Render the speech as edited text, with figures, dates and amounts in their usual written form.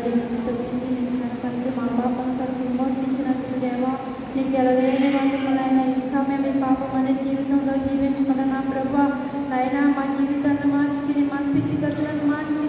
బట్టి నీకు స్తుతించి నీకు కనపరిచి మా పాపం కొరకు విమోచించినందుకు దేవా నీకు ఎలాగైనా వందములైనా ఇంకా మేము ఈ పాపం అనే జీవితంలో జీవించకుండా నా ప్రభా అయినా మా జీవితాన్ని మార్చుకుని మా స్థితిగతులను మార్చుకుని